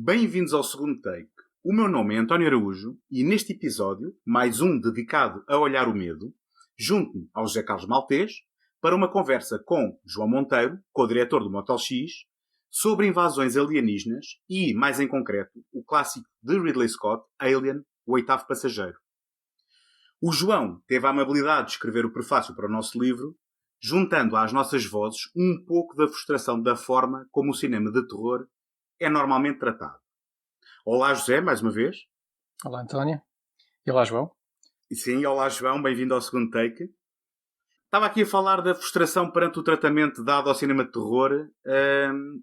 Bem-vindos ao segundo take. O meu nome é António Araújo e neste episódio, mais um dedicado a olhar o medo, junto-me ao José Carlos Maltês para uma conversa com João Monteiro, co-diretor do Motel X, sobre invasões alienígenas e, mais em concreto, o clássico de Ridley Scott, Alien, o oitavo passageiro. O João teve a amabilidade de escrever o prefácio para o nosso livro, juntando às nossas vozes um pouco da frustração da forma como o cinema de terror é normalmente tratado. Olá José, mais uma vez. Olá António. E olá João. Sim, olá João, bem-vindo ao segundo take. Estava aqui a falar da frustração perante o tratamento dado ao cinema de terror.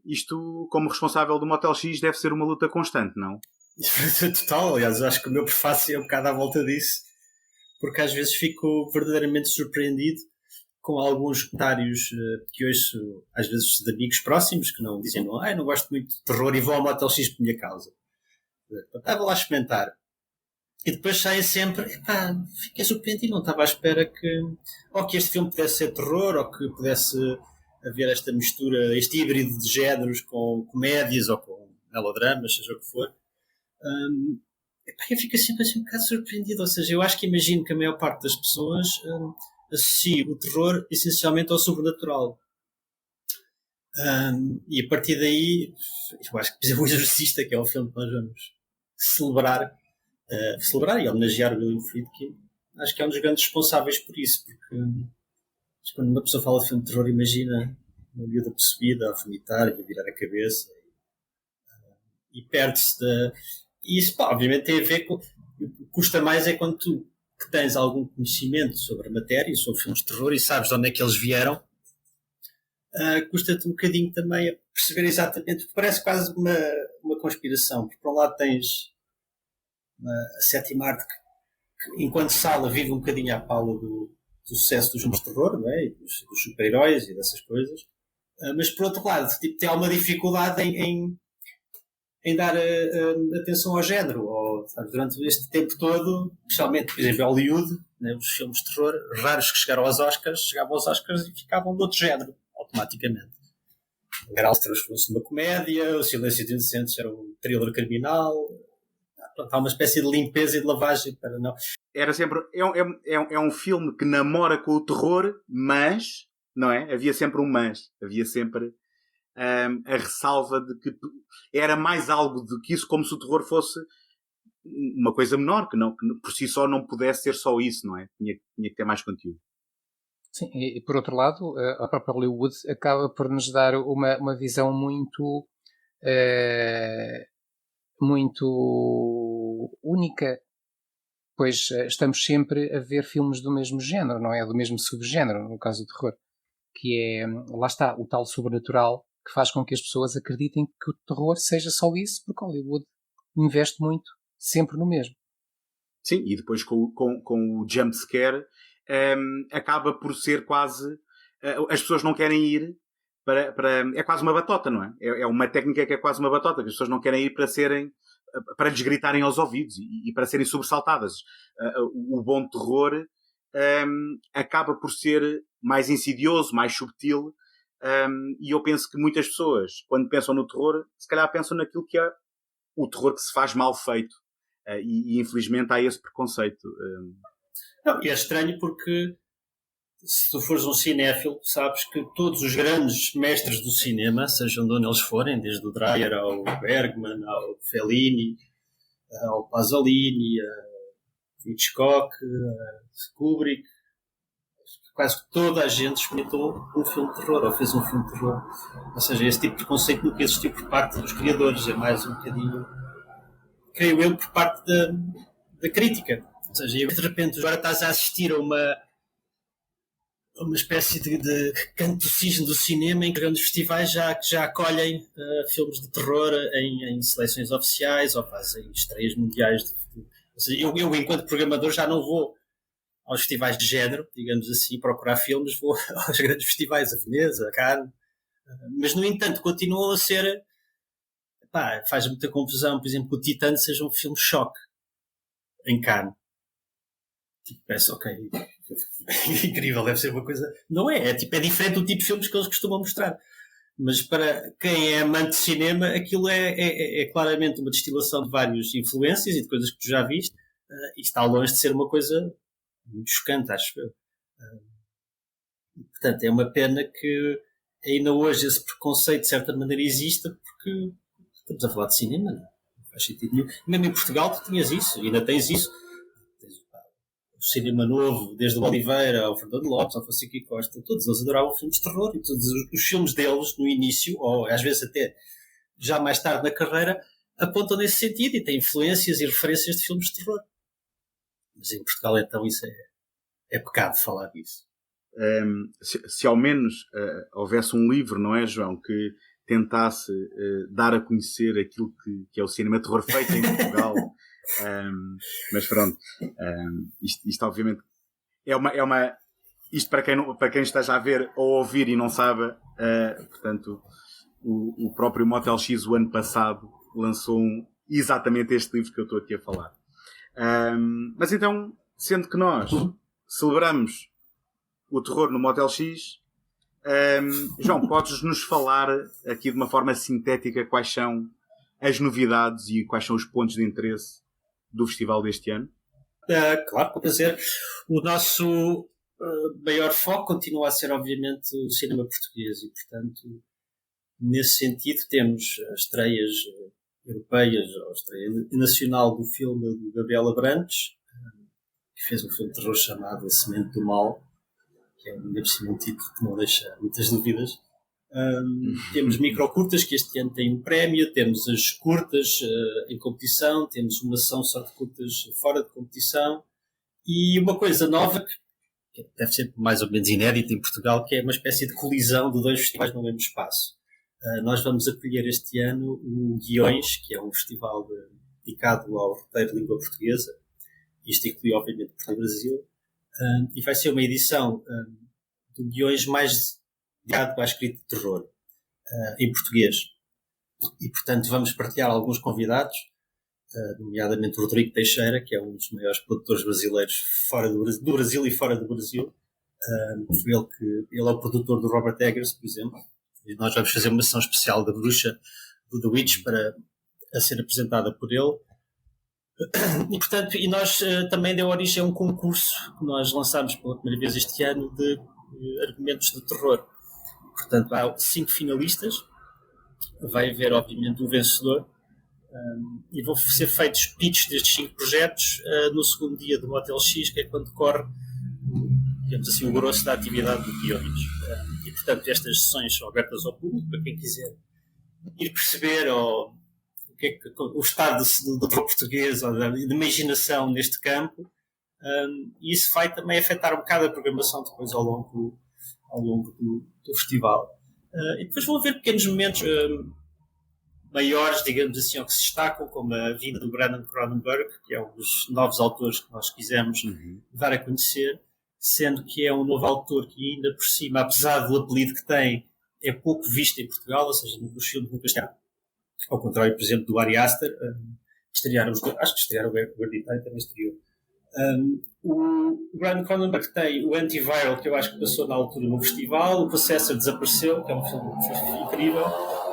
Isto, como responsável do Motel X, deve ser uma luta constante, não? Total, aliás, acho que o meu prefácio é um bocado à volta disso, porque às vezes fico verdadeiramente surpreendido com alguns comentários que ouço, às vezes, de amigos próximos, que não dizem, não gosto muito de terror e vou ao Motel X por minha causa. Estava lá a experimentar. E depois saem sempre, fiquei surpreendido, não estava à espera que este filme pudesse ser terror, ou que pudesse haver esta mistura, este híbrido de géneros com comédias ou com melodramas, seja o que for. Eu fico sempre assim um bocado surpreendido, ou seja, eu acho que imagino que a maior parte das pessoas associa o terror essencialmente ao sobrenatural. E a partir daí, eu acho que, por exemplo, O Exorcista, que é o filme que nós vamos celebrar e homenagear o William Friedkin, acho que é um dos grandes responsáveis por isso, porque quando uma pessoa fala de filme de terror, imagina uma miúda possuída a vomitar e a virar a cabeça e perde-se da... E isso, obviamente, tem a ver com... Custa mais é quando tu que tens algum conhecimento sobre a matéria, sobre filmes de terror, e sabes de onde é que eles vieram, custa-te um bocadinho também a perceber exatamente, parece quase uma conspiração, porque por um lado tens a sétima arte que enquanto sala vive um bocadinho à pala do sucesso dos filmes de terror, não é? E dos super-heróis e dessas coisas, mas por outro lado tem alguma dificuldade em dar atenção ao género, ou, sabe, durante este tempo todo, especialmente, por exemplo, Hollywood, né, os filmes de terror, raros que chegavam aos Oscars e ficavam de outro género, automaticamente. O Graal transformou-se numa comédia, O Silêncio dos Inocentes era um thriller criminal, há uma espécie de limpeza e de lavagem para não... Era sempre... É um filme que namora com o terror, mas... Não é? Havia sempre um mas. Havia sempre... a ressalva de que era mais algo do que isso, como se o terror fosse uma coisa menor, que por si só não pudesse ser só isso, não é? Tinha que ter mais conteúdo. Sim, e por outro lado, a própria Hollywood acaba por nos dar uma visão muito única, pois estamos sempre a ver filmes do mesmo género, não é? Do mesmo subgénero, no caso do terror, que é, lá está, o tal sobrenatural que faz com que as pessoas acreditem que o terror seja só isso, porque Hollywood investe muito, sempre no mesmo. Sim, e depois com o jump scare acaba por ser quase... as pessoas não querem ir para... É quase uma batota, não é? É uma técnica que é quase uma batota, que as pessoas não querem ir para lhes gritarem aos ouvidos e para serem sobressaltadas. O bom terror acaba por ser mais insidioso, mais subtil. E eu penso que muitas pessoas, quando pensam no terror, se calhar pensam naquilo que é o terror que se faz mal feito. E infelizmente há esse preconceito. Não, e é estranho porque se tu fores um cinéfilo, sabes que todos os grandes mestres do cinema, sejam de onde eles forem, desde o Dreyer ao Bergman, ao Fellini, ao Pasolini, a Hitchcock, a Kubrick, quase toda a gente experimentou um filme de terror, ou fez um filme de terror. Ou seja, esse tipo de preconceito nunca existiu por parte dos criadores, é mais um bocadinho, creio eu, por parte da crítica. Ou seja, de repente agora estás a assistir a uma espécie de canto cisne do cinema em que grandes festivais já acolhem filmes de terror em seleções oficiais ou fazem estreias mundiais. Ou seja, eu, enquanto programador, já não vou aos festivais de género, digamos assim, procurar filmes, vou aos grandes festivais, a Veneza, a Cannes, mas no entanto continuam a ser, faz muita confusão, por exemplo, que o Titã seja um filme choque em Cannes. Tipo, penso, ok, incrível, deve ser uma coisa, não é, é diferente do tipo de filmes que eles costumam mostrar, Mas para quem é amante de cinema, aquilo é claramente uma destilação de várias influências e de coisas que tu já viste, e está longe de ser uma coisa muito chocante, acho eu. Portanto, é uma pena que ainda hoje esse preconceito de certa maneira exista, porque estamos a falar de cinema, não faz sentido nenhum. Mesmo em Portugal tu tinhas isso, e ainda tens isso. Tens o cinema novo, desde o Oliveira ao Fernando Lopes, ao Francisco Costa, todos eles adoravam filmes de terror, e todos os filmes deles no início, ou às vezes até já mais tarde na carreira, apontam nesse sentido e têm influências e referências de filmes de terror. Mas em Portugal então isso é pecado falar disso. Se ao menos houvesse um livro, não é, João, que tentasse dar a conhecer aquilo que é o cinema terror feito em Portugal. Mas pronto, isto obviamente é uma isto para quem esteja a ver ou ouvir e não sabe, portanto o próprio Motel X o ano passado lançou exatamente este livro que eu estou aqui a falar. Mas então, sendo que nós celebramos o terror no Motel X, João, podes-nos falar aqui de uma forma sintética quais são as novidades e quais são os pontos de interesse do festival deste ano? Claro, pode dizer. O nosso maior foco continua a ser, obviamente, o cinema português e, portanto, nesse sentido, temos estreias europeias, ou estreia nacional do filme de Gabriel Abrantes, que fez um filme de terror chamado A Semente do Mal, que é um título que não deixa muitas dúvidas. Temos microcurtas, que este ano tem um prémio, temos as curtas em competição, temos uma ação só de curtas fora de competição, e uma coisa nova, que deve ser mais ou menos inédita em Portugal, que é uma espécie de colisão de dois festivais no mesmo espaço. Nós vamos acolher este ano o Guiões, que é um festival dedicado ao roteiro de língua portuguesa. Isto inclui, obviamente, Portugal e Brasil. E vai ser uma edição do Guiões mais dedicado à escrita de terror, em português. E, portanto, vamos partilhar alguns convidados, nomeadamente o Rodrigo Teixeira, que é um dos maiores produtores brasileiros fora do Brasil e fora do Brasil. Ele é o produtor do Robert Eggers, por exemplo. E nós vamos fazer uma sessão especial da Bruxa, do The Witch, a ser apresentada por ele. E, portanto, nós também deu origem a um concurso que nós lançámos pela primeira vez este ano de argumentos de terror. Portanto, há 5 finalistas, vai haver, obviamente, o vencedor, e vão ser feitos pitches destes 5 projetos no segundo dia do Motel X, que é quando decorre, digamos assim, o grosso da atividade do Guiões. E, portanto, estas sessões são abertas ao público, para quem quiser ir perceber o estado do terror português ou da imaginação neste campo, e isso vai também afetar um bocado a programação depois ao longo do festival. E depois vão haver pequenos momentos maiores, digamos assim, que se destacam, como a vinda do Brandon Cronenberg, que é um dos novos autores que nós quisemos dar a conhecer, sendo que é um novo autor que ainda por cima, apesar do apelido que tem, é pouco visto em Portugal, ou seja, nos filmes nunca está. Ao contrário, por exemplo, do Ari Aster, acho que estrearam o Hereditário, também estreou. O Brandon Cronenberg tem o Antiviral, que eu acho que passou na altura no festival, o Possessor desapareceu, que é um filme incrível,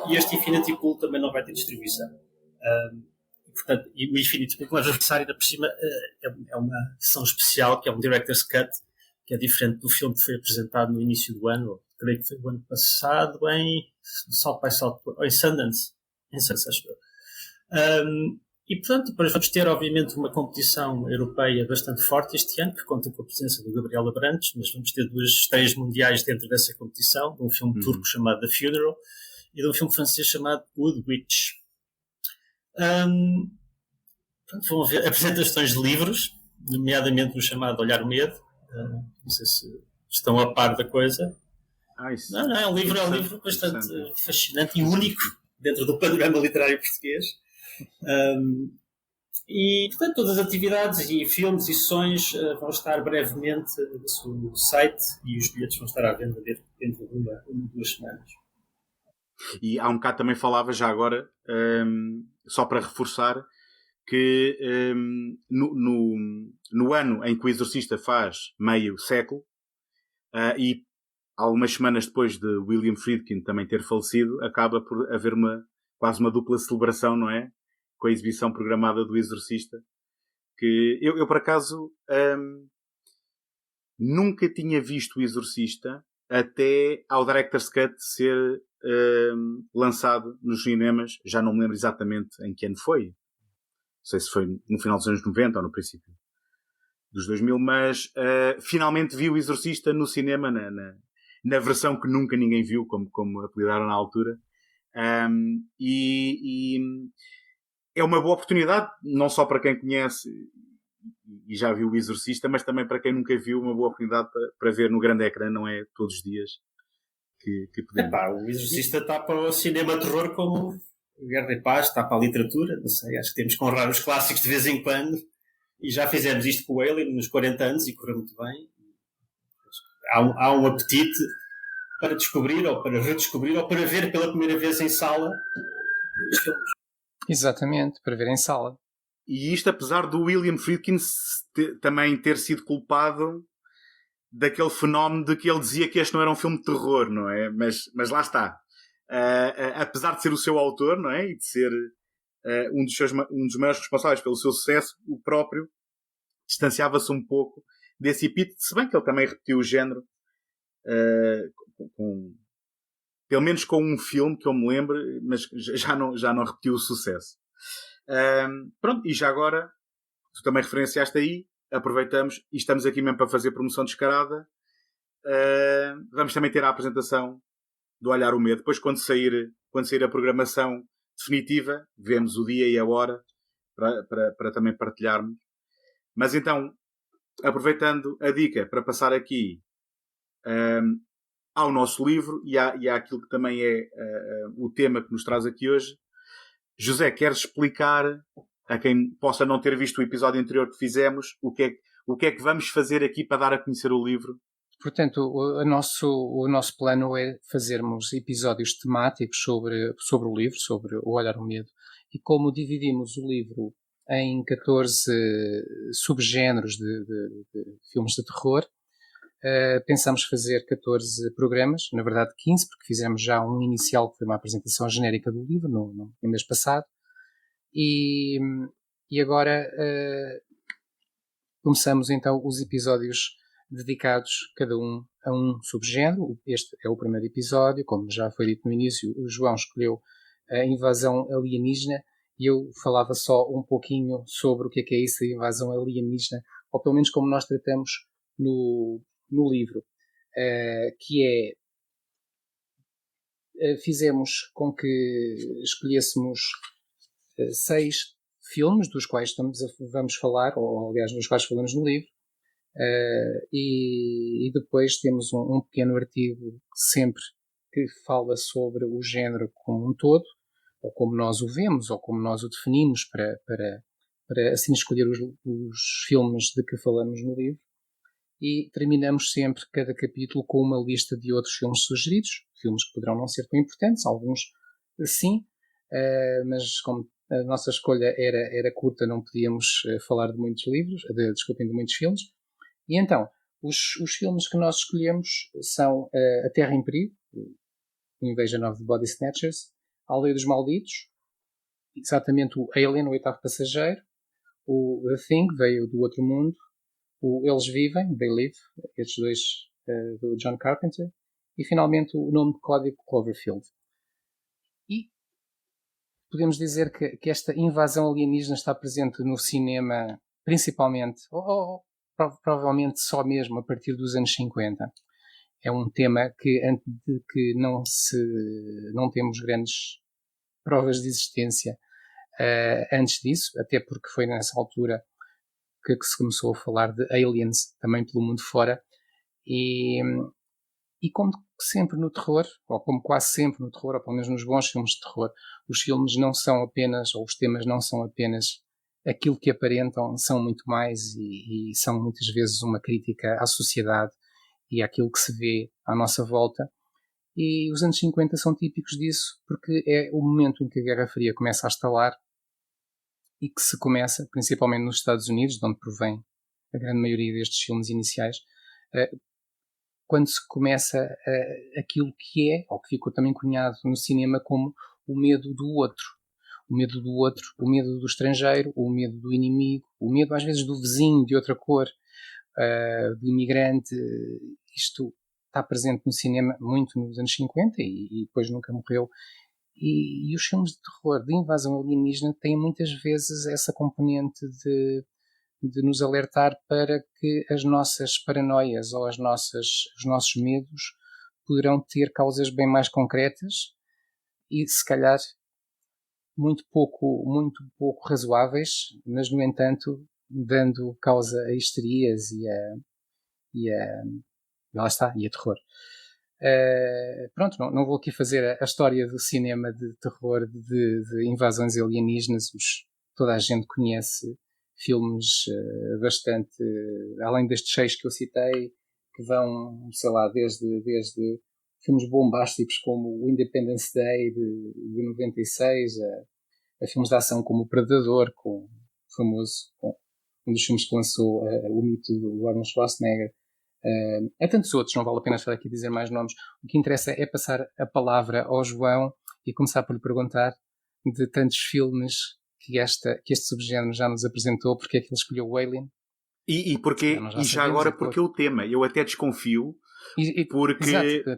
e este Infinity Pool também não vai ter distribuição. Portanto, e o Infinity Pool, como vamos ainda por cima, é uma sessão especial, que é um Director's Cut, que é diferente do filme que foi apresentado no início do ano, creio que foi o ano passado, em South by Southwest, ou em Sundance, acho eu. E, portanto, depois vamos ter, obviamente, uma competição europeia bastante forte este ano, que conta com a presença do Gabriel Abrantes, mas vamos ter 2 estreias mundiais dentro dessa competição, de um filme turco chamado The Funeral e de um filme francês chamado Wood Witch. Portanto, vão haver apresentações de livros, nomeadamente o chamado Olhar o Medo. Não sei se estão a par da coisa. Não, é um livro bastante fascinante e único dentro do panorama literário português. E, portanto, todas as atividades e filmes e sessões vão estar brevemente no seu site e os bilhetes vão estar à venda dentro de uma ou 2 semanas. E há um bocado também falava já agora, só para reforçar, que no ano em que o Exorcista faz meio século, e algumas semanas depois de William Friedkin também ter falecido, acaba por haver quase uma dupla celebração, não é? Com a exibição programada do Exorcista. Que eu por acaso, nunca tinha visto o Exorcista até ao Director's Cut ser lançado nos cinemas. Já não me lembro exatamente em que ano foi. Não sei se foi no final dos anos 90 ou no princípio dos 2000, mas finalmente vi o Exorcista no cinema, na versão que nunca ninguém viu, como apelidaram na altura. E é uma boa oportunidade, não só para quem conhece e já viu o Exorcista, mas também para quem nunca viu, uma boa oportunidade para ver no grande ecrã, não é todos os dias que podemos. O Exorcista está para o cinema terror como Guerra e Paz, está para a literatura, não sei, acho que temos que honrar os clássicos de vez em quando, e já fizemos isto com o Alien nos 40 anos e correu muito bem. Há um apetite para descobrir, ou para redescobrir, ou para ver pela primeira vez em sala os filmes. Exatamente, para ver em sala. E isto apesar do William Friedkin também ter sido culpado daquele fenómeno de que ele dizia que este não era um filme de terror, não é? Mas lá está. Apesar de ser o seu autor, não é? E de ser um dos maiores responsáveis pelo seu sucesso, o próprio distanciava-se um pouco desse epíteto, se bem que ele também repetiu o género pelo menos com um filme que eu me lembro, mas já não repetiu o sucesso. Pronto, e já agora tu também referenciaste aí, aproveitamos e estamos aqui mesmo para fazer promoção descarada. Vamos também ter a apresentação do Olhar o Medo. Depois quando sair a programação definitiva, vemos o dia e a hora para também partilharmos. Mas então, aproveitando a dica para passar aqui ao nosso livro e àquilo que também é o tema que nos traz aqui hoje. José, queres explicar a quem possa não ter visto o episódio anterior que fizemos o que é que vamos fazer aqui para dar a conhecer o livro? Portanto, o nosso plano é fazermos episódios temáticos sobre o livro, sobre o Olhar o Medo, e como dividimos o livro em 14 subgéneros de filmes de terror, pensamos fazer 14 programas, na verdade 15, porque fizemos já um inicial que foi uma apresentação genérica do livro no mês passado, e agora começamos então os episódios dedicados cada um a um subgénero. Este é o primeiro episódio, como já foi dito no início, o João escolheu a invasão alienígena e eu falava só um pouquinho sobre o que é isso, a invasão alienígena, ou pelo menos como nós tratamos no livro, que fizemos com que escolhêssemos 6 filmes dos quais vamos falar, ou aliás dos quais falamos no livro, e depois temos um pequeno artigo sempre que fala sobre o género como um todo, ou como nós o vemos, ou como nós o definimos para assim escolher os filmes de que falamos no livro. E terminamos sempre cada capítulo com uma lista de outros filmes sugeridos, filmes que poderão não ser tão importantes, alguns sim, mas como a nossa escolha era curta, não podíamos falar de muitos livros, de muitos filmes. E então, os filmes que nós escolhemos são A Terra em Perigo, Invasion of the Body Snatchers, A Aldeia dos Malditos, exatamente o Alien, o Oitavo Passageiro, o The Thing, Veio do Outro Mundo, o Eles Vivem, They Live, estes dois do John Carpenter, e finalmente o Nome de Código Cloverfield. E podemos dizer que esta invasão alienígena está presente no cinema principalmente, ou provavelmente só mesmo a partir dos anos 50. É um tema que, antes de que não temos grandes provas de existência antes disso, até porque foi nessa altura que se começou a falar de aliens também pelo mundo fora, e como sempre no terror, ou como quase sempre no terror, ou pelo menos nos bons filmes de terror, os filmes não são apenas, ou os temas não são apenas aquilo que aparentam, são muito mais e são muitas vezes uma crítica à sociedade e àquilo que se vê à nossa volta. E os anos 50 são típicos disso, porque é o momento em que a Guerra Fria começa a estalar e que se começa, principalmente nos Estados Unidos, de onde provém a grande maioria destes filmes iniciais, quando se começa aquilo que é, ou que ficou também cunhado no cinema como o medo do outro. O medo do outro, o medo do estrangeiro, o medo do inimigo, o medo às vezes do vizinho de outra cor, do imigrante. Isto está presente no cinema muito nos anos 50 e depois nunca morreu. E os filmes de terror, de invasão alienígena, têm muitas vezes essa componente de nos alertar para que as nossas paranoias ou os nossos medos poderão ter causas bem mais concretas e, se calhar, muito pouco razoáveis, mas, no entanto, dando causa a histerias e lá está, e a terror. Pronto, não vou aqui fazer a história do cinema de terror, de invasões alienígenas. Toda a gente conhece filmes bastante, além destes 6 que eu citei, que vão, sei lá, desde filmes bombásticos como o Independence Day de 96 a filmes de ação como o Predador, com um dos filmes que lançou o mito do Arnold Schwarzenegger. Há tantos outros, não vale a pena estar aqui a dizer mais nomes. O que interessa é passar a palavra ao João e começar por lhe perguntar, de tantos filmes que este subgénero já nos apresentou, porque é que ele escolheu o Alien? E já agora porque o tema, eu até desconfio,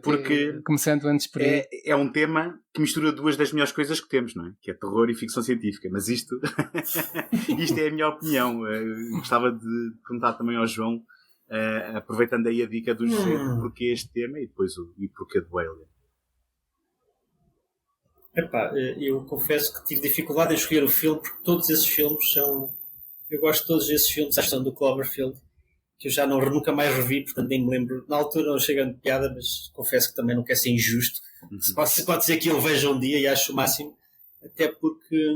porque começando antes por aí. É um tema que mistura duas das melhores coisas que temos, não é? Que é terror e ficção científica. Mas isto é a minha opinião. Gostava de perguntar também ao João, aproveitando aí a dica do José, porque este tema e depois e porque do Alien. Eu confesso que tive dificuldade em escolher o filme, porque todos esses filmes são... Eu gosto de todos esses filmes, a questão do Cloverfield, que eu já nunca mais revi, portanto nem me lembro. Na altura não chega de piada, mas confesso que também não quero ser injusto. Pode dizer que eu vejo um dia e acho o máximo, até porque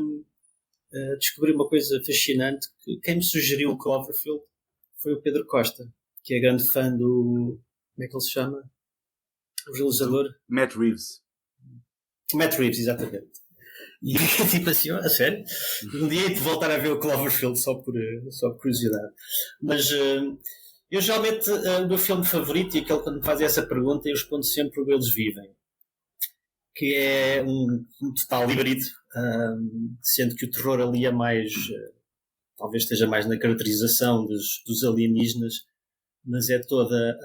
descobri uma coisa fascinante, que quem me sugeriu o Cloverfield foi o Pedro Costa, que é grande fã do... Como é que ele se chama? O realizador? Matt Reeves, exatamente. E tipo assim, a sério? Um dia hei de voltar a ver o Cloverfield só por curiosidade. Mas eu geralmente, o meu filme favorito, e aquele que me fazem essa pergunta, eu respondo sempre o Eles Vivem, que é um total híbrido, sendo que o terror ali é mais, talvez esteja mais na caracterização dos alienígenas, mas é toda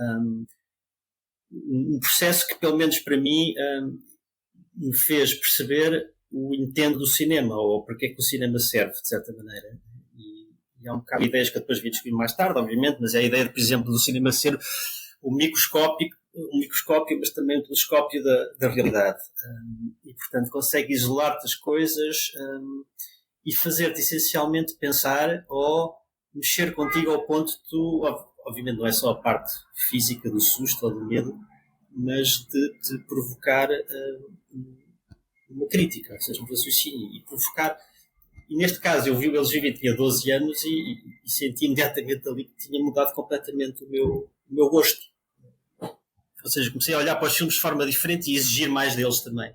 um processo que, pelo menos para mim, me fez perceber o intento do cinema, ou para que é que o cinema serve, de certa maneira. E há um bocado de ideias que eu depois vi discutir mais tarde, obviamente, mas é a ideia, por exemplo, do cinema ser um microscópio, mas também um telescópio da realidade. E, portanto, consegue isolar-te as coisas e fazer-te, essencialmente, pensar ou mexer contigo ao ponto de tu, obviamente, não é só a parte física do susto ou do medo, mas de te provocar uma crítica, ou seja, um raciocínio, e provocar. E neste caso eu vi o Eles Vivem, tinha 12 anos e senti imediatamente ali que tinha mudado completamente o meu gosto. Ou seja, comecei a olhar para os filmes de forma diferente e exigir mais deles também.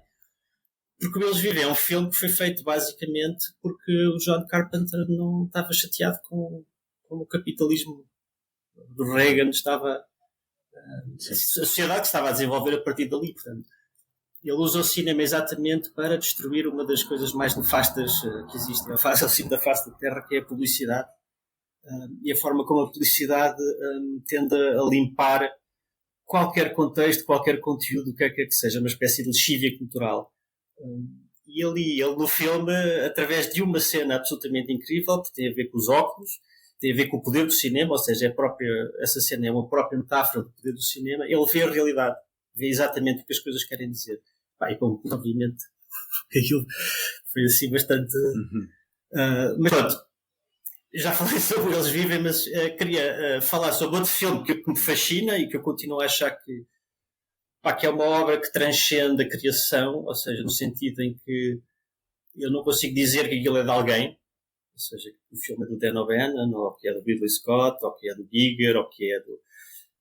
Porque o Eles Vivem é um filme que foi feito basicamente porque o John Carpenter não estava chateado com o capitalismo do Reagan, estava... a sociedade que estava a desenvolver a partir dali, portanto. Ele usa o cinema exatamente para destruir uma das coisas mais nefastas que existem ao cimo da face da Terra, que é a publicidade. E a forma como a publicidade tende a limpar qualquer contexto, qualquer conteúdo, o que é que seja, uma espécie de lexívia cultural. E ele no filme, através de uma cena absolutamente incrível, que tem a ver com os óculos, tem a ver com o poder do cinema, ou seja, essa cena é uma própria metáfora do poder do cinema, ele vê a realidade. Vê exatamente o que as coisas querem dizer. E como, obviamente, aquilo foi assim bastante... mas pronto, já falei sobre Eles Vivem, mas queria falar sobre outro filme que me fascina e que eu continuo a achar que é uma obra que transcende a criação, ou seja, no sentido em que eu não consigo dizer que aquilo é de alguém, ou seja, que o filme é do Dan O'Bannon, ou que é do Ridley Scott, ou que é do Giger, ou que é do...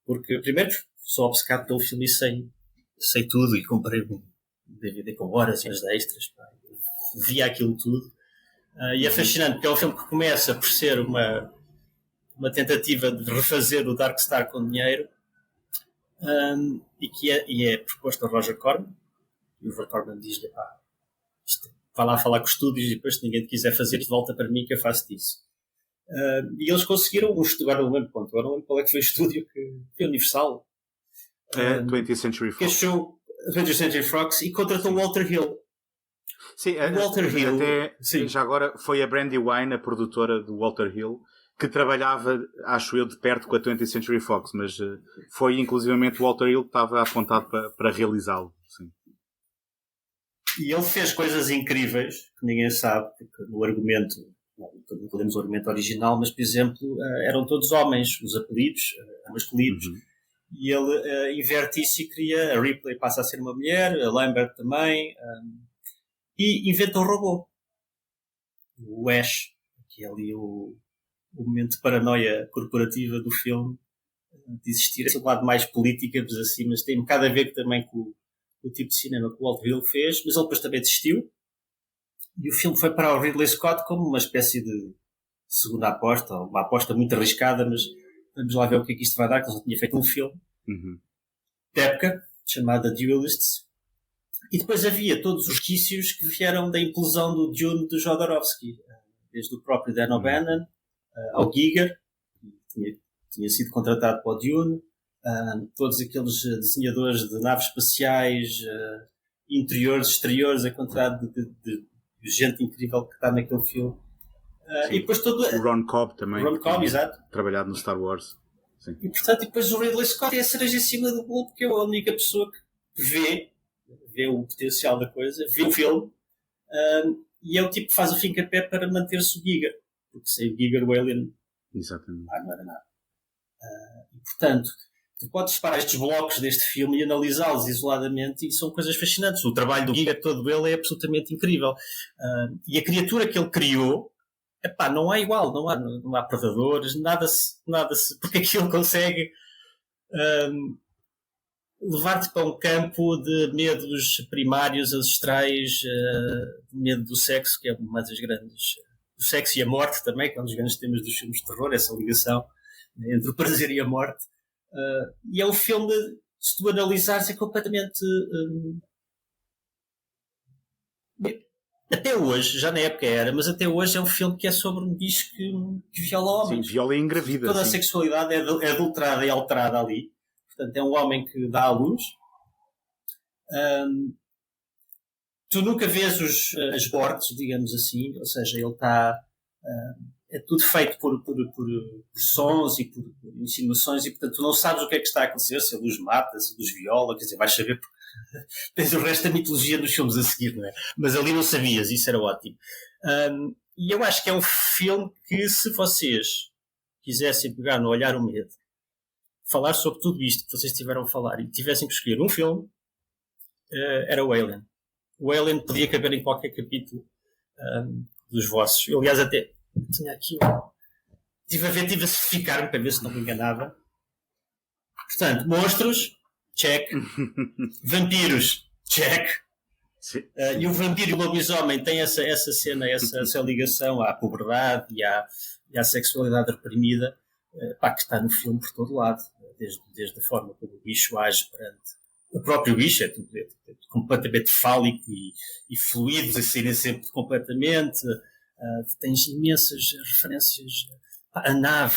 Porque, primeiro, sou obcecado pelo filme e sei tudo, e comprei um DVD com horas e horas de extras, via aquilo tudo, e é fascinante porque é um filme que começa por ser uma tentativa de refazer o Dark Star com dinheiro, e é proposto a Roger Corman. E o Roger Corman diz-lhe, vai lá falar com os estúdios e depois se ninguém te quiser fazer, volta para mim que eu faço disso. E eles conseguiram agora não lembro qual é que foi o estúdio que foi Universal. 20th Century Fox. Que achou 20th Century Fox e contratou Walter Hill. Sim, Walter Hill. Sim. Já agora foi a Brandywine, a produtora do Walter Hill, que trabalhava, acho eu, de perto com a 20th Century Fox, mas foi inclusivamente o Walter Hill que estava apontado para realizá-lo. Sim. E ele fez coisas incríveis, que ninguém sabe, porque no argumento, não podemos o argumento original, mas, por exemplo, eram todos homens, os apelidos, masculinos, e ele inverte isso e cria, a Ripley passa a ser uma mulher, a Lambert também, e inventa um robô. O Ash, que é ali o momento de paranoia corporativa do filme, de existir esse lado mais político, assim, mas tem um bocado a ver também com o tipo de cinema que o Walt Hill fez, mas ele depois também desistiu. E o filme foi para o Ridley Scott como uma espécie de segunda aposta, uma aposta muito arriscada, mas vamos lá ver o que é que isto vai dar, que ele já tinha feito um filme de época, chamado Duelists. E depois havia todos os resquícios que vieram da implosão do Dune de Jodorowsky, desde o próprio Dan O'Bannon ao Giger, que tinha sido contratado para o Dune, todos aqueles desenhadores de naves espaciais, interiores, exteriores, a quantidade de gente incrível que está naquele filme. E depois todo o Ron Cobb também. Ron Cobb, exato. Trabalhado no Star Wars. Sim. E portanto, depois o Ridley Scott é a cereja em cima do bolo, porque é a única pessoa que vê o potencial da coisa, vê o filme, e é o tipo que faz o fim-capé para manter-se o Giger. Porque sem o Giger, o Alien Exatamente. Não era nada. E portanto, tu podes separar estes blocos deste filme e analisá-los isoladamente e são coisas fascinantes. O trabalho do Giger, todo ele, é absolutamente incrível. E a criatura que ele criou, não há igual, não há predadores, nada se porque aquilo consegue levar-te para um campo de medos primários, ancestrais, medo do sexo, que é uma das grandes... O sexo e a morte também, que é um dos grandes temas dos filmes de terror, essa ligação entre o prazer e a morte. E é um filme, se tu analisares, é completamente... até hoje, já na época era, mas até hoje é um filme que é sobre um bicho que viola homens. Sim, viola e engravida. Toda a sexualidade é adulterada e alterada ali. Portanto, é um homem que dá à luz. Tu nunca vês as bordes, digamos assim, ou seja, ele está... é tudo feito por sons e por insinuações e, portanto, tu não sabes o que é que está a acontecer, se a luz mata, se a luz viola, quer dizer, vais saber porque tens o resto da mitologia dos filmes a seguir, não é? Mas ali não sabias, isso era ótimo. E eu acho que é um filme que, se vocês quisessem pegar no Olhar o Medo, falar sobre tudo isto que vocês tiveram a falar e tivessem que escolher um filme, era o Alien. O Alien podia caber em qualquer capítulo dos vossos. Eu, aliás, até tinha aqui tive a certificar-me para ver se não me enganava. Portanto, monstros, check. Vampiros, check. E o vampiro e o lobisomem têm essa cena, essa ligação à puberdade e à sexualidade reprimida, que está no filme por todo lado. Desde a forma como o bicho age perante o próprio bicho, é completamente fálico e fluidos a saírem sempre completamente. Tens imensas referências à nave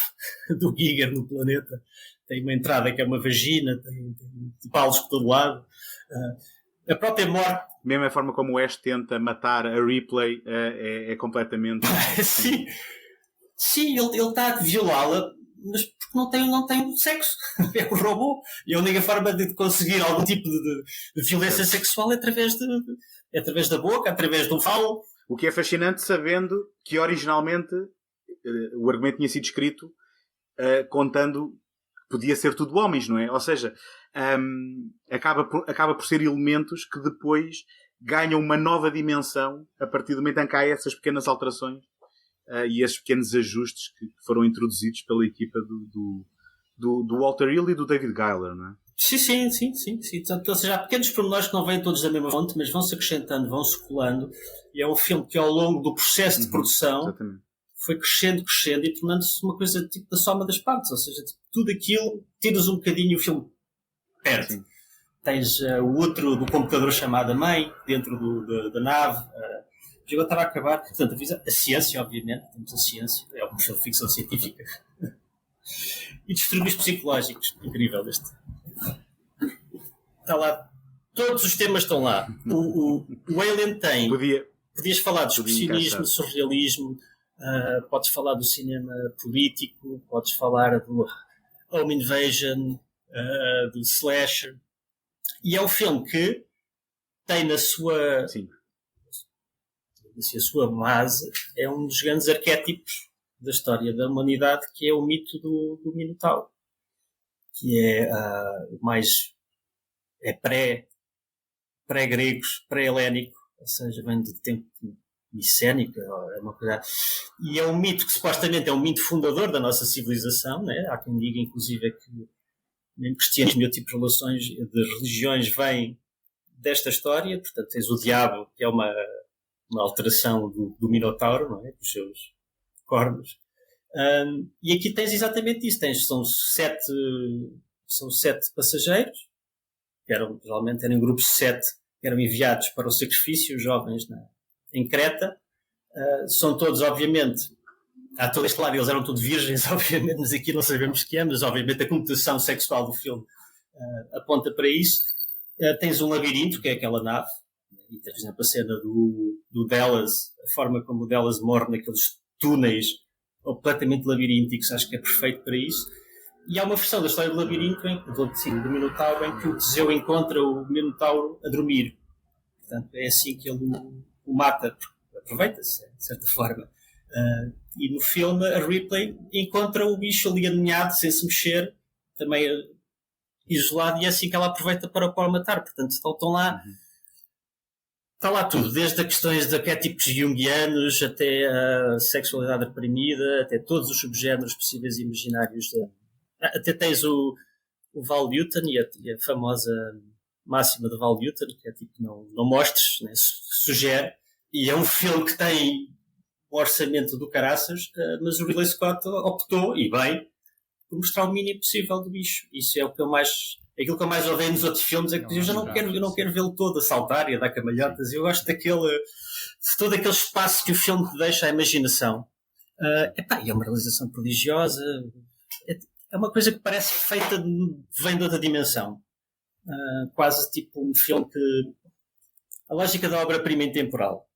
do Giger no planeta. Tem uma entrada que é uma vagina, tem palos por todo lado. A própria morte. Mesmo a forma como o Ash tenta matar a Ripley é completamente... Sim, ele está a violá-la, mas porque não tem sexo. É um robô. E a única forma de conseguir algum tipo de violência sexual é através da boca, através do falo. O que é fascinante, sabendo que originalmente o argumento tinha sido escrito contando que podia ser tudo homens, não é? Ou seja, acaba por ser elementos que depois ganham uma nova dimensão a partir do momento em que há essas pequenas alterações e esses pequenos ajustes que foram introduzidos pela equipa do Walter Hill e do David Giler, não é? Sim. Portanto, ou seja, há pequenos pormenores que não vêm todos da mesma fonte, mas vão-se acrescentando, vão-se colando. E é um filme que, ao longo do processo de produção, exatamente, foi crescendo e tornando-se uma coisa tipo da soma das partes. Ou seja, tipo, tudo aquilo, tiras um bocadinho, o filme perto. Sim. Tens o outro do computador chamado Mãe, dentro da nave. O jogo estava a acabar. Portanto, a ciência, obviamente. Temos a ciência. É uma ficção científica. E distúrbios psicológicos. Incrível este. Está lá. Todos os temas estão lá. O Alien tem... Podias falar de expressionismo, surrealismo, podes falar do cinema político, podes falar do Home Invasion, do slasher. E é um filme que tem na sua... Sim. Assim, a sua base é um dos grandes arquétipos da história da humanidade, que é o mito do Minotauro. Que é o mais... é pré-gregos, pré-helénico, ou seja, vem do tempo micénico, é uma coisa... E é um mito que supostamente é um mito fundador da nossa civilização, né? Há quem diga, inclusive, que nem cristianismo e outro tipo de relações de religiões vêm desta história. Portanto, tens o diabo, que é uma alteração do Minotauro, não é? Dos seus cornos. E aqui tens exatamente isso. São sete passageiros, que geralmente eram em grupos de 7, eram enviados para o sacrifício, jovens em Creta. São todos, obviamente, há todo este lado, eles eram todos virgens, obviamente, mas aqui não sabemos que é, mas obviamente a conotação sexual do filme aponta para isso. Tens um labirinto, que é aquela nave, e tens, por exemplo, a cena do Dallas, a forma como o Dallas morre naqueles túneis completamente labirínticos, acho que é perfeito para isso. E há uma versão da história do labirinto, do Minotauro, em que o Teseu encontra o Minotauro a dormir. Portanto, é assim que ele o mata, aproveita-se, de certa forma. E no filme, a Ripley encontra o bicho ali aninhado, sem se mexer, também isolado, e é assim que ela aproveita para o matar. Portanto, estão lá... Está lá tudo, desde as questões de arquétipos junguianos até a sexualidade reprimida, até todos os subgéneros possíveis e imaginários. Até tens o Val Newton e a famosa máxima de Val Newton, que é tipo, não mostres, né, sugere. E é um filme que tem um orçamento do caraças, mas o Ridley Scott optou, e bem, por mostrar o mínimo possível do bicho. Isso é o que eu mais... Aquilo que eu mais odeio nos outros filmes é que eu não quero vê-lo todo a saltar e a dar cambalhotas. Eu gosto de todo aquele espaço que o filme te deixa à imaginação. E é uma realização prodigiosa. É uma coisa que parece feita, vem de outra dimensão. Quase tipo um filme que... A lógica da obra-prima intemporal.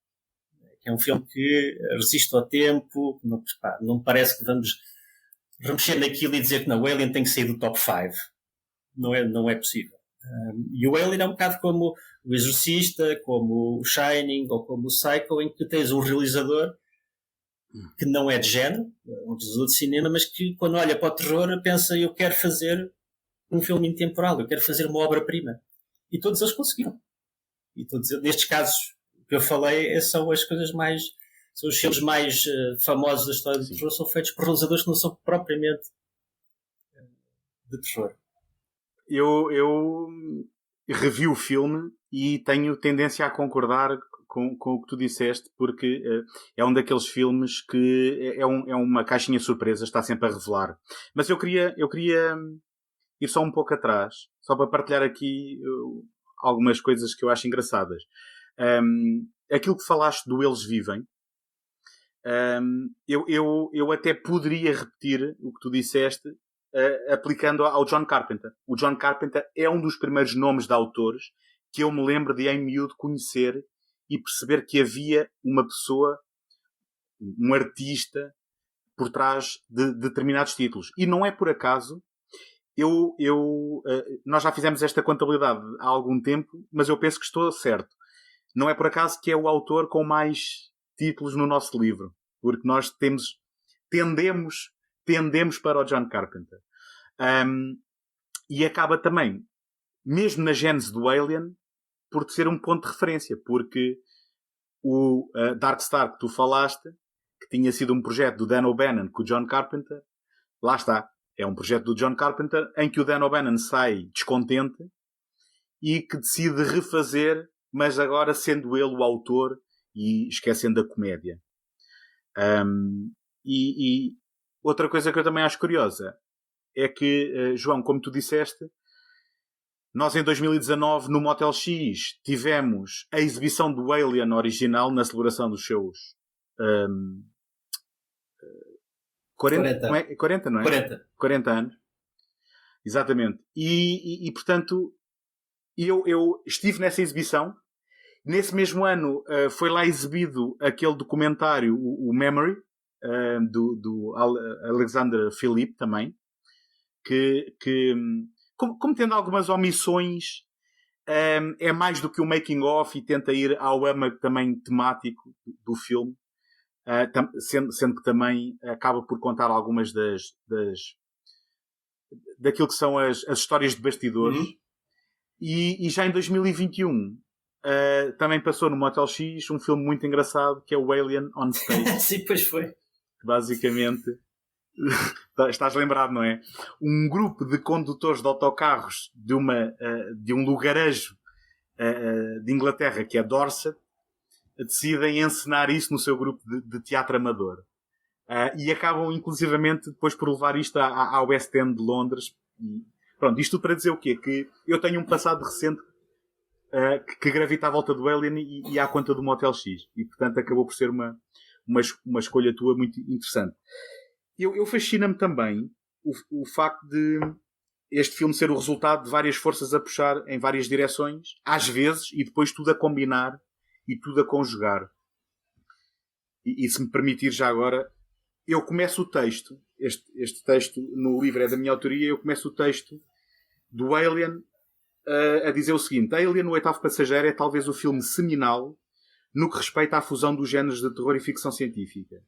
É um filme que resiste ao tempo, não parece que vamos remexer naquilo e dizer que não, o Alien tem que sair do top 5. Não é possível. E o Alien é um bocado como o Exorcista, como o Shining ou como o Psycho, em que tens um realizador que não é de género, um realizador de cinema, mas que quando olha para o terror pensa, eu quero fazer um filme intemporal, eu quero fazer uma obra-prima. E todos eles conseguiram. E todos, nestes casos que eu falei, são as coisas mais... São os filmes mais famosos da história do terror, são feitos por realizadores que não são propriamente de terror. Eu revi o filme e tenho tendência a concordar com o que tu disseste, porque é um daqueles filmes que é uma caixinha de surpresas, está sempre a revelar. Mas eu queria ir só um pouco atrás, só para partilhar aqui algumas coisas que eu acho engraçadas. Aquilo que falaste do Eles Vivem, eu até poderia repetir o que tu disseste, aplicando ao John Carpenter. O John Carpenter é um dos primeiros nomes de autores que eu me lembro de em miúdo conhecer e perceber que havia uma pessoa, um artista, por trás de determinados títulos. E não é por acaso, nós já fizemos esta contabilidade há algum tempo, mas eu penso que estou certo. Não é por acaso que é o autor com mais títulos no nosso livro, porque nós tendemos para o John Carpenter. E acaba também, mesmo na gênese do Alien, por ser um ponto de referência, porque o Dark Star que tu falaste, que tinha sido um projeto do Dan O'Bannon com o John Carpenter, lá está. É um projeto do John Carpenter em que o Dan O'Bannon sai descontente e que decide refazer, mas agora sendo ele o autor e esquecendo a comédia. E outra coisa que eu também acho curiosa é que, João, como tu disseste, Nós, em 2019, no Motel X, tivemos a exibição do Alien original na celebração dos seus 40, não é? 40, não é? 40 anos. Exatamente. E portanto, eu estive nessa exibição. Nesse mesmo ano, foi lá exibido aquele documentário, o Memory, do Alexander Philippe também, que como tendo algumas omissões, é mais do que um making of e tenta ir ao âmago também temático do filme, sendo que também acaba por contar algumas daquilo que são as histórias de bastidores. E já em 2021 também passou no Motel X um filme muito engraçado que é o Alien on Stage. Sim, pois foi. Basicamente, estás lembrado, não é? Um grupo de condutores de autocarros de um lugarejo de Inglaterra, que é Dorset, decidem encenar isso no seu grupo de teatro amador. E acabam, inclusivamente, depois por levar isto ao West End de Londres. E, pronto, isto tudo para dizer o quê? Que eu tenho um passado recente que gravita à volta do Alien e à conta do Motel X. E, portanto, acabou por ser uma escolha tua muito interessante. Eu fascina-me também o facto de este filme ser o resultado de várias forças a puxar em várias direções, às vezes, e depois tudo a combinar e tudo a conjugar. E se me permitir já agora, eu começo o texto, este texto no livro é da minha autoria, eu começo o texto do Alien a dizer o seguinte: Alien, o oitavo passageiro, é talvez o filme seminal no que respeita à fusão dos géneros de terror e ficção científica.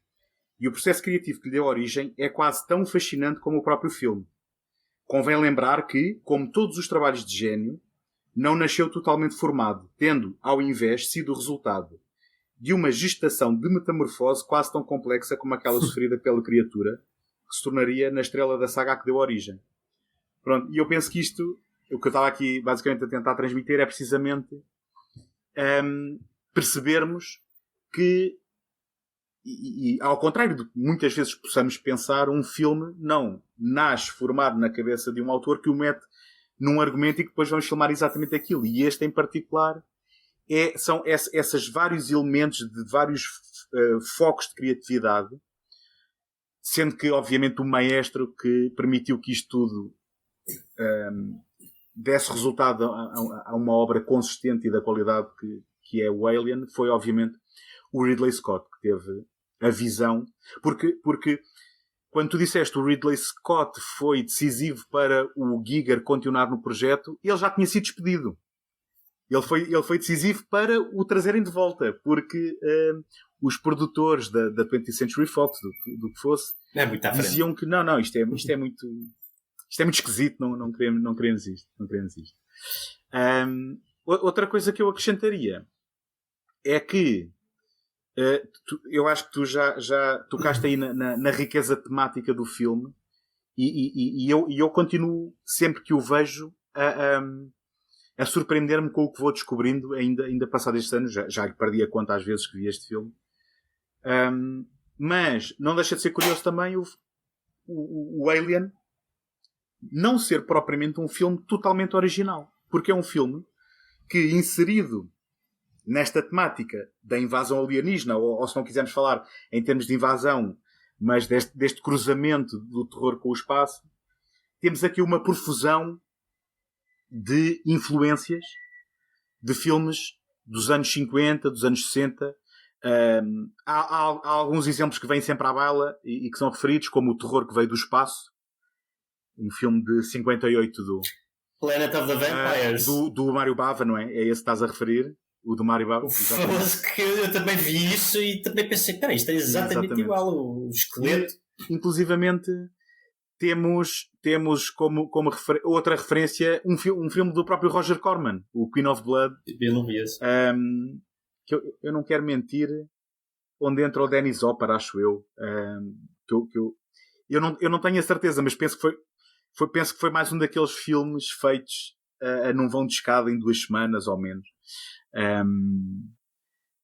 E o processo criativo que lhe deu origem é quase tão fascinante como o próprio filme. Convém lembrar que, como todos os trabalhos de gênio, não nasceu totalmente formado, tendo, ao invés, sido o resultado de uma gestação de metamorfose quase tão complexa como aquela sofrida pela criatura, que se tornaria na estrela da saga a que deu origem. Pronto, e eu penso que isto, o que eu estava aqui basicamente a tentar transmitir é precisamente percebermos que, e ao contrário de que muitas vezes possamos pensar, um filme não nasce formado na cabeça de um autor que o mete num argumento e que depois vamos filmar exatamente aquilo. E este em particular são esses vários elementos de vários focos de criatividade, sendo que obviamente o maestro que permitiu que isto tudo desse resultado a uma obra consistente e da qualidade que é o Alien foi obviamente o Ridley Scott, que teve a visão, porque quando tu disseste o Ridley Scott foi decisivo para o Giger continuar no projeto, ele já tinha sido despedido. Ele foi decisivo para o trazerem de volta, porque os produtores da 20th Century Fox, do que fosse, diziam que não, isto é muito esquisito, não queremos isto. Outra coisa que eu acrescentaria é que eu acho que tu já tocaste aí na riqueza temática do filme e eu continuo sempre que o vejo a surpreender-me com o que vou descobrindo ainda passado estes anos. Já lhe perdi a conta às vezes que vi este filme. Mas não deixa de ser curioso também o Alien não ser propriamente um filme totalmente original. Porque é um filme que, inserido nesta temática da invasão alienígena, ou se não quisermos falar em termos de invasão, mas deste cruzamento do terror com o espaço, temos aqui uma profusão de influências de filmes dos anos 50, dos anos 60. Há alguns exemplos que vêm sempre à baila e que são referidos, como O Terror que Veio do Espaço, um filme de 58 do Planet of the Vampires, do Mário Bava, não é? É esse que estás a referir? O do Mário Bava. Que eu também vi isso e também pensei, cara, isto é exatamente igual, o esqueleto. Inclusivamente temos como outra referência um filme do próprio Roger Corman, o Queen of Blood. Eu não vi esse. Que eu não quero mentir, onde entra o Dennis Hopper, acho eu. Eu não tenho a certeza, mas penso que foi mais um daqueles filmes feitos num vão de escada em 2 semanas ou menos.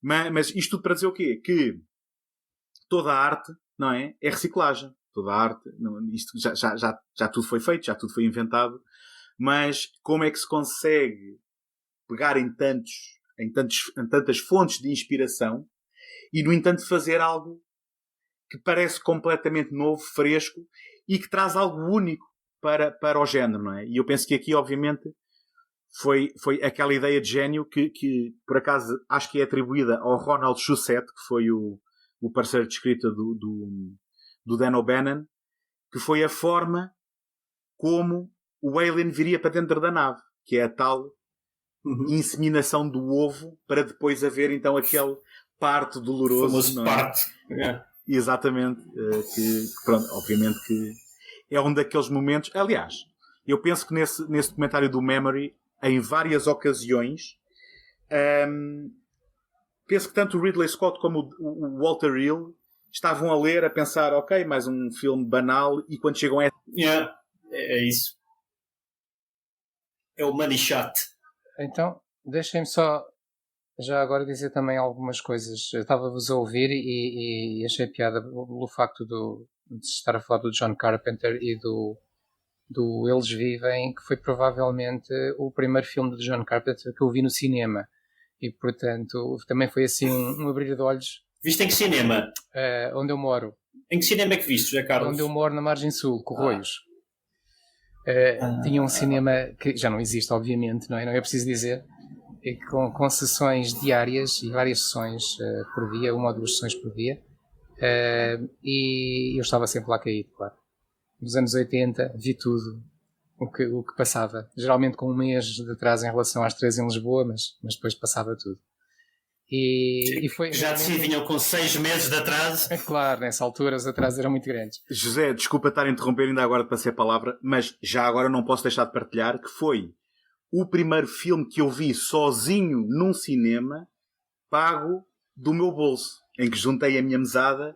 Mas isto tudo para dizer o quê? Que toda a arte, não é? É reciclagem. Toda a arte, isto já tudo foi feito, já tudo foi inventado, mas como é que se consegue pegar em tantas fontes de inspiração e, no entanto, fazer algo que parece completamente novo, fresco e que traz algo único para o género, não é? E eu penso que aqui, obviamente, foi aquela ideia de gênio que, por acaso, acho que é atribuída ao Ronald Shusett, que foi o parceiro de escrita do Dan O'Bannon, que foi a forma como o alien viria para dentro da nave, que é a tal inseminação do ovo para depois haver então aquele parto doloroso. O famoso parto. Yeah. Exatamente. Que, pronto, obviamente que é um daqueles momentos. Aliás, eu penso que nesse documentário do Memory, em várias ocasiões, penso que tanto o Ridley Scott como o Walter Hill estavam a ler, a pensar, ok, mais um filme banal, e quando chegam a... Yeah, é isso. É o money shot. Então, deixem-me só já agora dizer também algumas coisas. Eu estava-vos a ouvir e achei piada pelo facto de estar a falar do John Carpenter e do Eles Vivem, que foi provavelmente o primeiro filme de John Carpenter que eu vi no cinema. E, portanto, também foi assim um abrir de olhos. Viste em que cinema? Onde eu moro. Em que cinema é que viste, José Carlos? Onde eu moro, na Margem Sul, Corroios. Tinha um cinema que já não existe, obviamente, não é preciso dizer, com sessões diárias e várias sessões por dia, 1 ou 2 sessões por dia, e eu estava sempre lá caído, claro. Nos anos 80 vi tudo o que passava, geralmente com um mês de atraso em relação às 3 em Lisboa, mas depois passava tudo. E foi já se vinham com 6 meses de atraso. É claro, nessa altura os atrasos eram muito grandes. José, desculpa estar a interromper ainda agora de passar a palavra, mas já agora não posso deixar de partilhar que foi o primeiro filme que eu vi sozinho num cinema, pago do meu bolso, em que juntei a minha mesada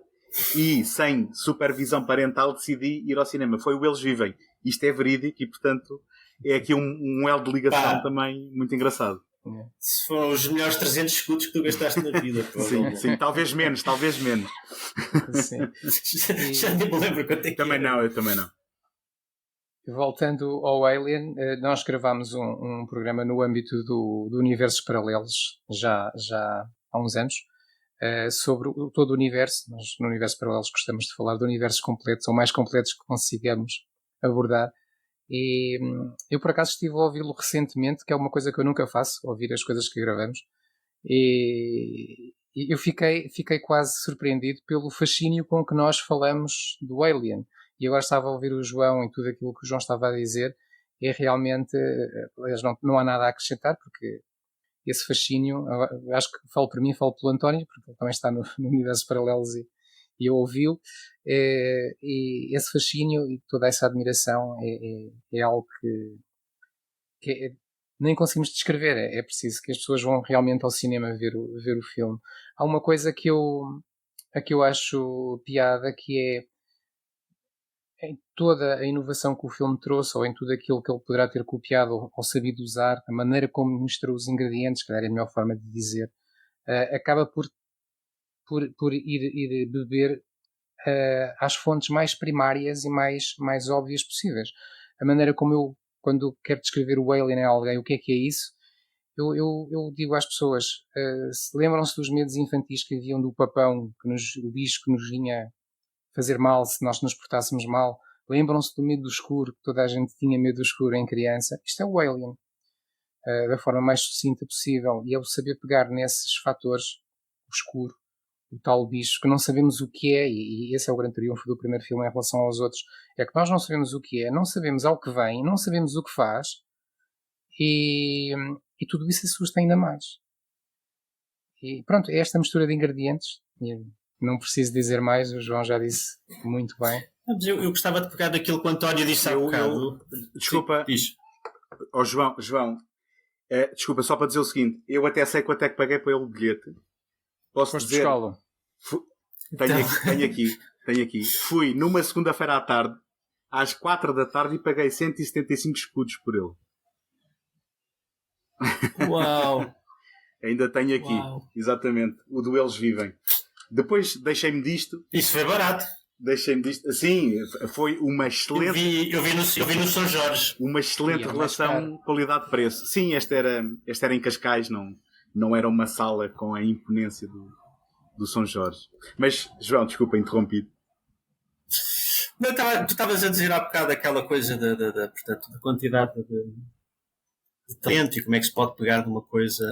e, sem supervisão parental, decidi ir ao cinema. Foi o Eles Vivem. Isto é verídico e, portanto, é aqui um elo de ligação também muito engraçado. Se foram os melhores 300 escudos que tu gastaste na vida. Sim, talvez menos. Sim. Já nem me lembro quanto é que Eu também não. Voltando ao Alien, nós gravámos um programa no âmbito do Universos Paralelos, já há uns anos, sobre todo o universo. Nós, no Universos Paralelos, gostamos de falar de universos completos, ou mais completos que consigamos abordar. E eu, por acaso, estive a ouvi-lo recentemente, que é uma coisa que eu nunca faço, ouvir as coisas que gravamos. E eu fiquei quase surpreendido pelo fascínio com que nós falamos do Alien. E agora estava a ouvir o João e tudo aquilo que o João estava a dizer, e realmente não há nada a acrescentar, porque esse fascínio, acho que falo por mim, falo pelo António, porque ele também está no Universo Paralelos e eu ouvi-o, e esse fascínio e toda essa admiração é algo que nem conseguimos descrever. É preciso que as pessoas vão realmente ao cinema ver o filme. Há uma coisa que eu acho piada, que é em toda a inovação que o filme trouxe, ou em tudo aquilo que ele poderá ter copiado ou sabido usar, a maneira como mistura os ingredientes, que era a melhor forma de dizer, acaba por ir beber às fontes mais primárias e mais óbvias possíveis. A maneira como eu, quando quero descrever o Alien a alguém, o que é isso, eu digo às pessoas, lembram-se dos medos infantis que haviam do papão, o bicho que nos vinha fazer mal se nós nos portássemos mal? Lembram-se do medo do escuro, que toda a gente tinha medo do escuro em criança? Isto é o Alien, da forma mais sucinta possível, e é o saber pegar nesses fatores, o escuro, o tal bicho, que não sabemos o que é, e esse é o grande triunfo do primeiro filme em relação aos outros, é que nós não sabemos o que é, não sabemos ao que vem, não sabemos o que faz, e tudo isso assusta ainda mais. E pronto, é esta mistura de ingredientes, e não preciso dizer mais, o João já disse muito bem. Mas eu gostava de pegar daquilo que o António disse há bocado. Desculpa, João, desculpa, só para dizer o seguinte, eu até sei quanto é que paguei para ele o bilhete. Posso dizer? Tenho aqui. Fui numa segunda-feira à tarde, às 4 da tarde, e paguei 175 escudos por ele. Uau! Ainda tenho aqui, exatamente, o do Eles Vivem. Depois deixei-me disto. Isso foi barato. Deixem-me disto. Sim, foi uma excelente. Eu vi no São Jorge. Uma excelente relação qualidade-preço. Sim, esta era em Cascais, não era uma sala com a imponência do São Jorge. Mas, João, desculpa, interrompido. Não, tu estavas a dizer há bocado aquela coisa portanto, da quantidade de talento e como é que se pode pegar de uma coisa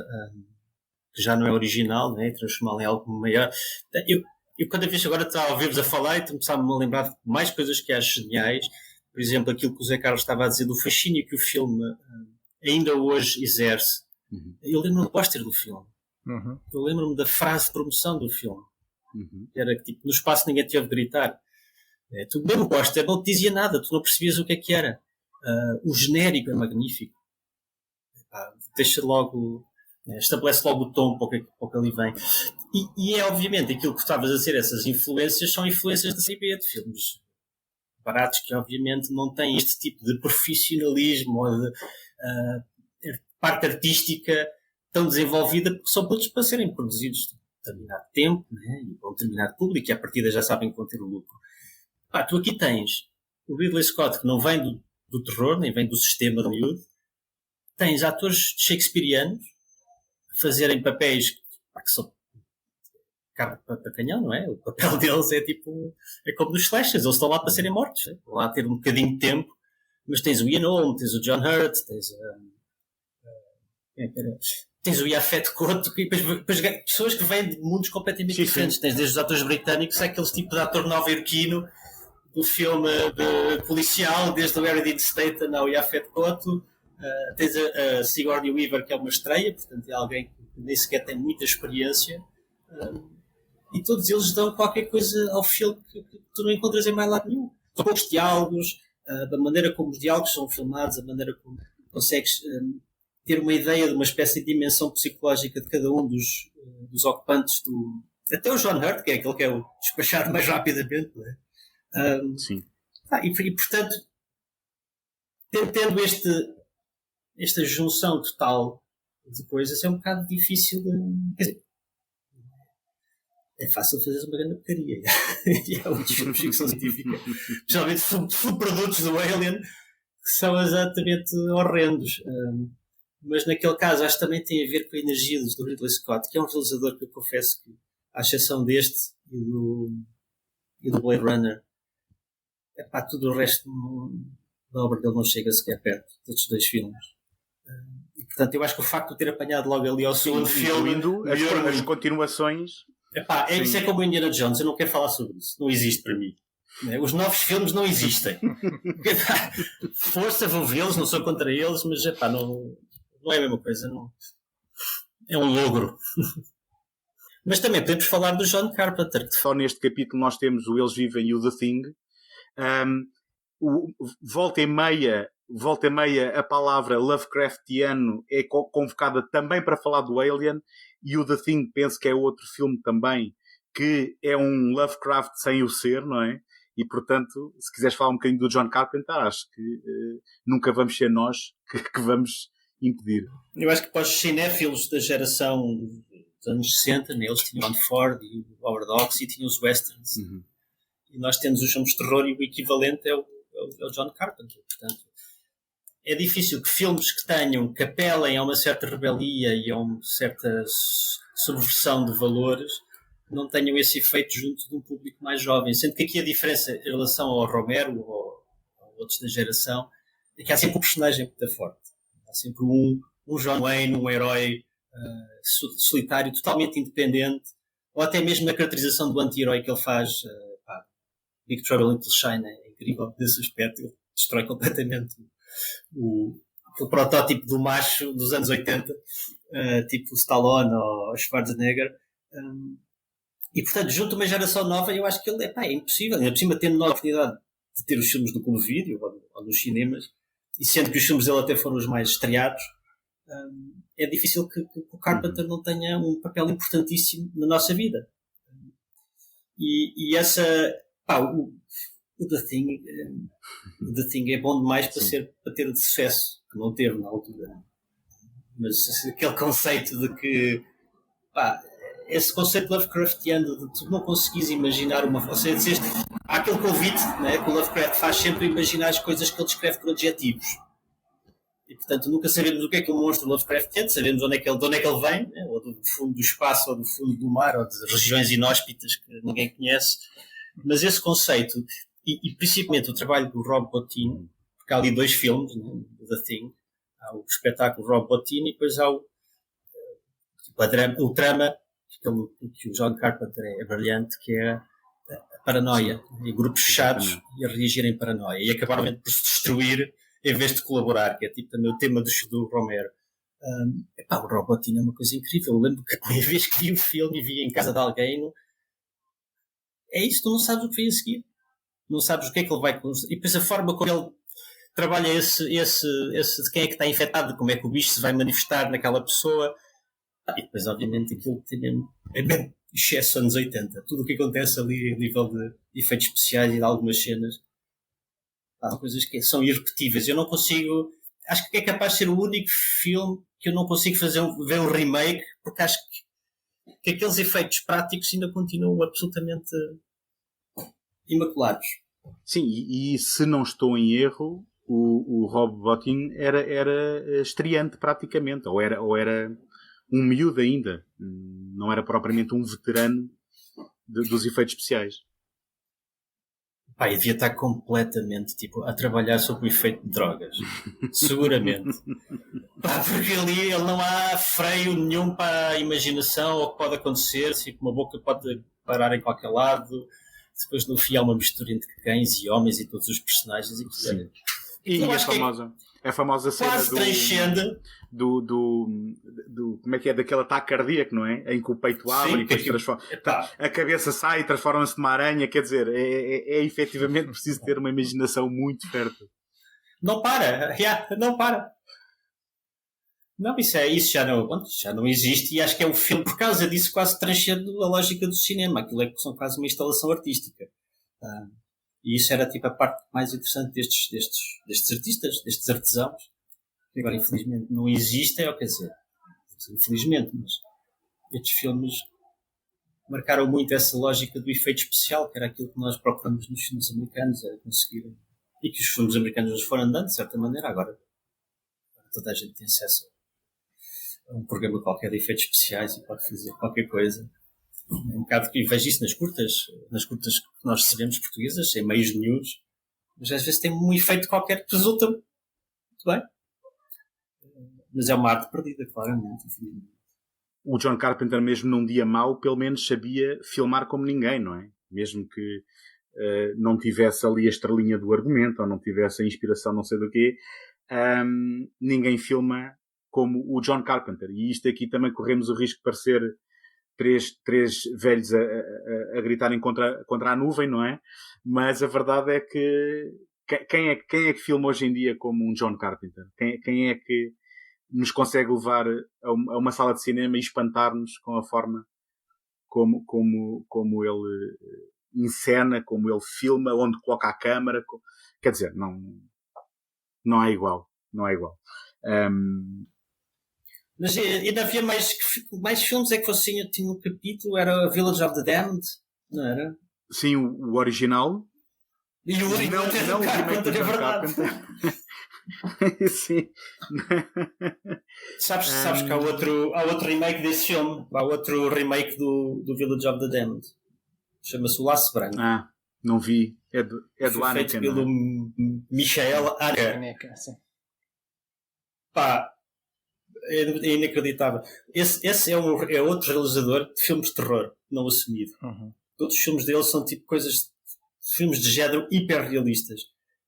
que já não é original, né, e transformá-la em algo maior. Eu cada vez agora estava a ouvir-vos a falar e começava-me a lembrar de mais coisas que acho geniais. Por exemplo, aquilo que o Zé Carlos estava a dizer do fascínio que o filme ainda hoje exerce. Uhum. Eu lembro-me do póster do filme. Uhum. Eu lembro-me da frase de promoção do filme. Uhum. Que era que, tipo, no espaço ninguém te ouve gritar. Tu mesmo o póster não te dizia nada, tu não percebias o que é que era. O genérico é magnífico. Deixa logo... estabelece logo o tom para o que ali vem. E é obviamente aquilo que estavas a dizer, essas influências são influências da CB, de filmes baratos que obviamente não têm este tipo de profissionalismo ou de parte artística tão desenvolvida, porque são todos para serem produzidos de determinado tempo, né? E para um determinado público, e à partida já sabem que vão ter o lucro. Tu aqui tens o Ridley Scott, que não vem do terror, nem vem do sistema de Hollywood. Tens atores shakespearianos fazerem papéis que são carne para canhão, não é? O papel deles é como nos slashers, eles estão lá para serem mortos, estão lá a ter um bocadinho de tempo, mas tens o Ian Holm, tens o John Hurt, tens o Yaphet Kotto, e depois pessoas que vêm de mundos completamente diferentes. Tens desde os atores britânicos, aqueles tipo de ator nova-iorquino do filme policial, desde o Meredith Staten ao Yaphet Kotto. Tens a Sigourney Weaver, que é uma estreia, portanto é alguém que nem sequer tem muita experiência, e todos eles dão qualquer coisa ao filme que tu não encontras em mais lado nenhum. Com os diálogos, da maneira como os diálogos são filmados, a maneira como consegues ter uma ideia de uma espécie de dimensão psicológica de cada um dos ocupantes até o John Hurt, que é aquele que é o despachado mais rapidamente, não é? Sim. E portanto, tendo esta junção total de coisas, é um bocado difícil quer dizer, é fácil fazer uma grande porcaria. E há outros filmes de ficção científica, especialmente subprodutos do Alien, que são exatamente horrendos. Mas naquele caso acho que também tem a ver com a energia do Ridley Scott, que é um realizador que eu confesso que, à exceção deste e do Blade Runner, tudo o resto da obra dele não chega sequer perto destes dois filmes. E portanto eu acho que o facto de ter apanhado logo ali ao segundo filme, incluindo as continuações, isso é como o Indiana Jones. Eu não quero falar sobre isso, não existe para mim. Os novos filmes não existem. Força, vou vê-los, não sou contra eles, mas não é a mesma coisa, não. É um logro. Mas também podemos falar do John Carpenter. Só neste capítulo nós temos o Eles Vivem e o The Thing. Volta e meia a palavra Lovecraftiano é convocada também para falar do Alien, e o The Thing penso que é outro filme também que é um Lovecraft sem o ser, não é? E portanto, se quiseres falar um bocadinho do John Carpenter, acho que nunca vamos ser nós que vamos impedir. Eu acho que para os cinéfilos da geração dos anos 60, eles tinham o Ford e o Howard Hawks e tinham os westerns. Uhum. E nós temos os filmes de terror e o equivalente é o John Carpenter. Portanto, é difícil que filmes que apelem a uma certa rebeldia e a uma certa subversão de valores não tenham esse efeito junto de um público mais jovem. Sendo que aqui a diferença em relação ao Romero ou a outros da geração é que há sempre um personagem muito forte. Há sempre um John Wayne, um herói solitário, totalmente independente, ou até mesmo a caracterização do anti-herói que ele faz. Big Trouble in Little China é incrível nesse aspecto. Ele destrói completamente o protótipo do macho dos anos 80, tipo o Stallone ou o Schwarzenegger. E portanto, junto a uma geração nova, eu acho que ele é impossível. Ainda por cima, tendo a oportunidade de ter os filmes do Clube Vídeo ou nos cinemas, e sendo que os filmes dele até foram os mais estreados, é difícil que o Carpenter não tenha um papel importantíssimo na nossa vida. E essa... o The Thing é bom demais para ter de sucesso, que não teve na altura. Mas aquele conceito de que esse conceito Lovecraftiano de tu não conseguis imaginar uma... Ou seja, há aquele convite, né, que o Lovecraft faz sempre imaginar as coisas que ele descreve por adjetivos. E, portanto, nunca sabemos o que é que o monstro Lovecraftiano, sabemos de onde é que ele vem, né, ou do fundo do espaço, ou do fundo do mar, ou de regiões inóspitas que ninguém conhece. Mas esse conceito, e principalmente o trabalho do Rob Bottin, porque há ali 2 filmes, né, The Thing, há o espetáculo Rob Bottin e depois há o trama, que o John Carpenter é brilhante, que é a paranoia, e grupos fechados e a reagir em paranoia, e acabaram por se destruir em vez de colaborar, que é tipo também o tema do Romero. O Rob Bottin é uma coisa incrível. Eu lembro que a primeira vez que vi o filme e vi em casa de alguém, é isso, tu não sabes o que vem a seguir, não sabes o que é que ele vai construir, e depois a forma como ele trabalha esse de quem é que está infectado, como é que o bicho se vai manifestar naquela pessoa. E depois, obviamente, aquilo que tem é mesmo excesso anos 80. Tudo o que acontece ali a nível de efeitos especiais e de algumas cenas, há coisas que são irrepetíveis. Eu não consigo. Acho que é capaz de ser o único filme que eu não consigo ver um remake, porque acho que aqueles efeitos práticos ainda continuam absolutamente imaculados. Sim, e se não estou em erro, o Rob Bottin era estreante praticamente, ou era um miúdo ainda, não era propriamente um veterano dos efeitos especiais. Pá, devia estar completamente a trabalhar sobre o efeito de drogas. Seguramente. Pá, porque ali ele não há freio nenhum para a imaginação ou o que pode acontecer, uma boca pode parar em qualquer lado, depois no fim há uma mistura entre cães e homens e todos os personagens. E a famosa cena quase transcende do como é que é, daquele ataque cardíaco, não é? Em que o peito abre e depois a cabeça sai e transforma-se numa aranha. Quer dizer, é efetivamente preciso ter uma imaginação muito fértil. Não para, não para. Não, isso já não existe, e acho que é um filme, por causa disso, quase transcende a lógica do cinema. Aquilo são quase uma instalação artística. E isso era a parte mais interessante destes artistas, destes artesãos, que agora infelizmente não existem, ou quer dizer, infelizmente, mas estes filmes marcaram muito essa lógica do efeito especial, que era aquilo que nós procuramos nos filmes americanos, era conseguir, e que os filmes americanos nos foram andando, de certa maneira. Agora toda a gente tem acesso a um programa qualquer de efeitos especiais e pode fazer qualquer coisa. Um bocado que vejo isso nas curtas que nós recebemos portuguesas, sem meios nenhuns, mas às vezes tem um efeito qualquer que resulta muito bem. Mas é uma arte perdida, claramente. O John Carpenter, mesmo num dia mau, pelo menos sabia filmar como ninguém, não é? Mesmo que não tivesse ali a estrelinha do argumento, ou não tivesse a inspiração não sei do quê, ninguém filma como o John Carpenter. E isto aqui também corremos o risco de parecer três velhos a gritarem contra a nuvem, não é? Mas a verdade é que quem é que filma hoje em dia como um John Carpenter? Quem é que nos consegue levar a uma sala de cinema e espantar-nos com a forma como ele encena, como ele filma, onde coloca a câmara? Quer dizer, não é igual. Não é igual. Mas ainda havia mais filmes, é que fosse, tinha um capítulo, era Village of the Damned, não era? Sim, o original. E o original não o remake do John Carpenter. Sim. Sabes que há outro remake desse filme, há outro remake do Village of the Damned. Chama-se O Laço Branco. Não vi. É do Haneke, feito pelo Michael Haneke, sim. Pá, é inacreditável. Esse é outro realizador de filmes de terror não assumido. Todos os filmes dele são filmes de género hiperrealistas.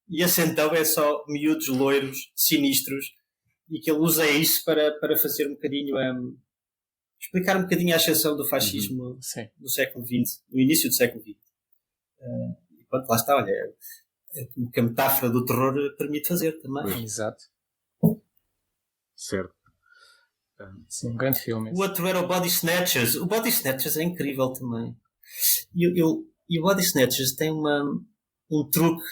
E esse então é só miúdos loiros, sinistros, e que ele usa isso para fazer um bocadinho, explicar um bocadinho a ascensão do fascismo do século XX, no início do século XX. E pronto, lá está, olha, é o que a metáfora do terror permite fazer também. Exato. Certo. Sim, um grande filme. O outro era o Body Snatchers. O Body Snatchers é incrível também. E o Body Snatchers tem um truque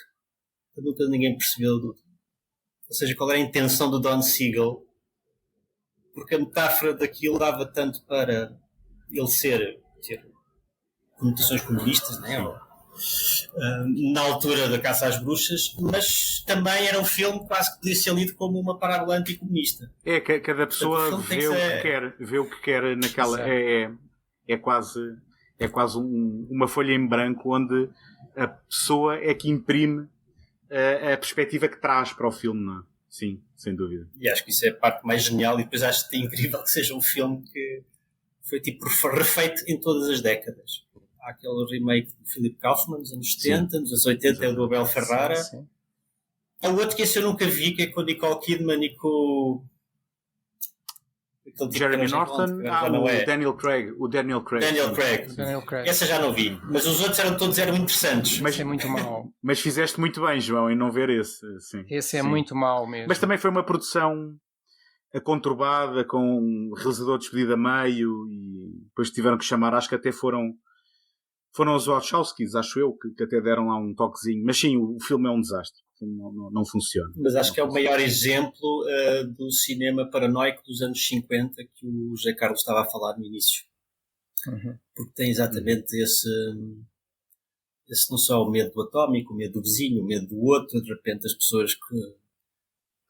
que nunca ninguém percebeu. Ou seja, qual era a intenção do Don Siegel. Porque a metáfora daquilo dava tanto para ele ter conotações comunistas, né? na altura da Caça às Bruxas, mas também era um filme quase que podia ser lido como uma parábola anticomunista. Cada pessoa vê o que quer naquela. É quase uma folha em branco onde a pessoa é que imprime a perspectiva que traz para o filme, não é? Sim, sem dúvida. E acho que isso é a parte mais genial, e depois acho que é incrível que seja um filme que foi tipo refeito em todas as décadas. Há aquele remake de Philip Kaufman nos anos 70, nos anos 80 é o do Abel Ferrara. Sim. Há outro que esse eu nunca vi, que é com o Nicole Kidman e com Jeremy Norton, o Daniel Craig. Essa já não vi, mas os outros eram interessantes. Mas é muito mau. Mas fizeste muito bem, João, em não ver esse. Sim. Esse é muito mau mesmo. Mas também foi uma produção conturbada, com um realizador despedido a meio, e depois tiveram que chamar, acho que até foram os Wachowskis, acho eu, que até deram lá um toquezinho. Mas sim, o filme é um desastre. Não funciona. Mas acho que é o maior exemplo do cinema paranoico dos anos 50 que o José Carlos estava a falar no início. Uhum. Porque tem exatamente esse não só o medo do atómico, o medo do vizinho, o medo do outro. De repente as pessoas que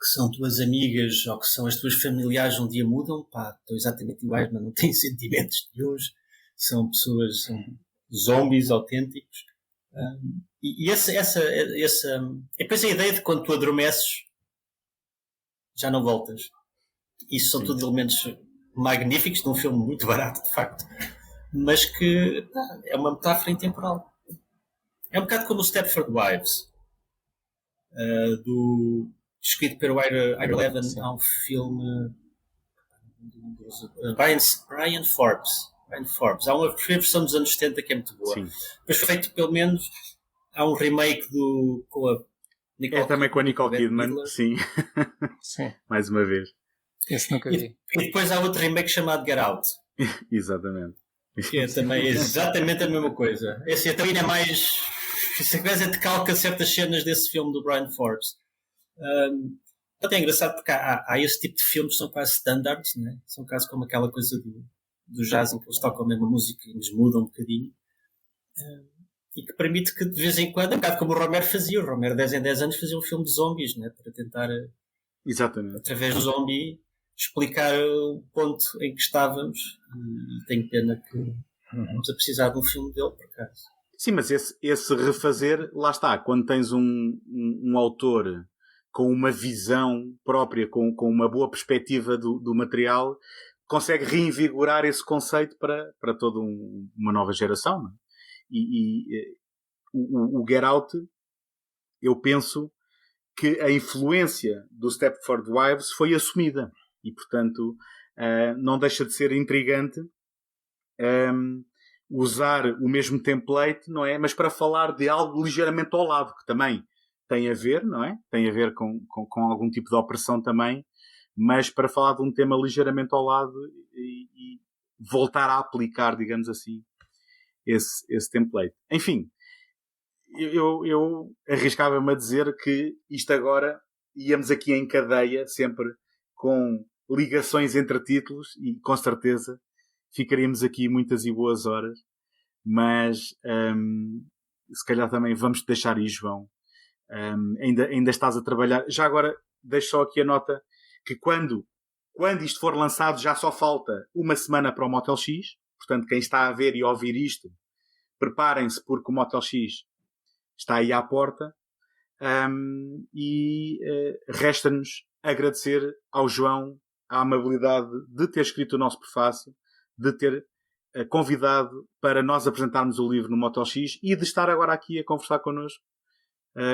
são tuas amigas ou que são as tuas familiares um dia mudam, estão exatamente iguais, mas não têm sentimentos nenhuns. São pessoas, são zombies autênticos. E depois a ideia de quando tu adormeces já não voltas. Isso são tudo elementos magníficos de um filme muito barato, de facto, mas que é uma metáfora intemporal. É um bocado como o Stepford Wives, escrito pelo Ira Levin. Há um filme Brian Forbes. Há uma versão dos anos 70 que é muito boa. Sim. Depois foi feito, pelo menos, há um remake com a Nicole também com a Nicole Kidman. Sim. Mais uma vez. Esse nunca vi. E depois há outro remake chamado Get Out. Exatamente. Que é também exatamente a mesma coisa. Esse também é mais... Se quiser te calca certas cenas desse filme do Brian Forbes. É engraçado porque há esse tipo de filmes que são quase standards, né? São quase como aquela coisa do jazz em que eles tocam a mesma música e eles mudam um bocadinho, e que permite que de vez em quando, um bocado como o Romero fazia, o Romero 10 em 10 anos fazia um filme de zombies, né? Para tentar, exatamente, através do zombie, explicar o ponto em que estávamos, e tenho pena que vamos a precisar de um filme dele, por acaso. Sim, mas esse refazer, lá está, quando tens um autor com uma visão própria, com uma boa perspectiva do material, consegue reinvigorar esse conceito para toda uma nova geração, não é? O Get Out, eu penso que a influência do Stepford Wives foi assumida e, portanto, não deixa de ser intrigante usar o mesmo template, não é? Mas para falar de algo ligeiramente ao lado, que também tem a ver, não é? Tem a ver com algum tipo de opressão também, mas para falar de um tema ligeiramente ao lado e voltar a aplicar, digamos assim, esse template. Enfim, eu arriscava-me a dizer que isto agora íamos aqui em cadeia, sempre com ligações entre títulos, e com certeza ficaríamos aqui muitas e boas horas, mas se calhar também vamos te deixar ir, João. Ainda estás a trabalhar. Já agora deixo só aqui a nota que quando isto for lançado já só falta uma semana para o Motel X. Portanto, quem está a ver e a ouvir isto, preparem-se, porque o Motel X está aí à porta. Resta-nos agradecer ao João a amabilidade de ter escrito o nosso prefácio, de ter convidado para nós apresentarmos o livro no Motel X e de estar agora aqui a conversar connosco.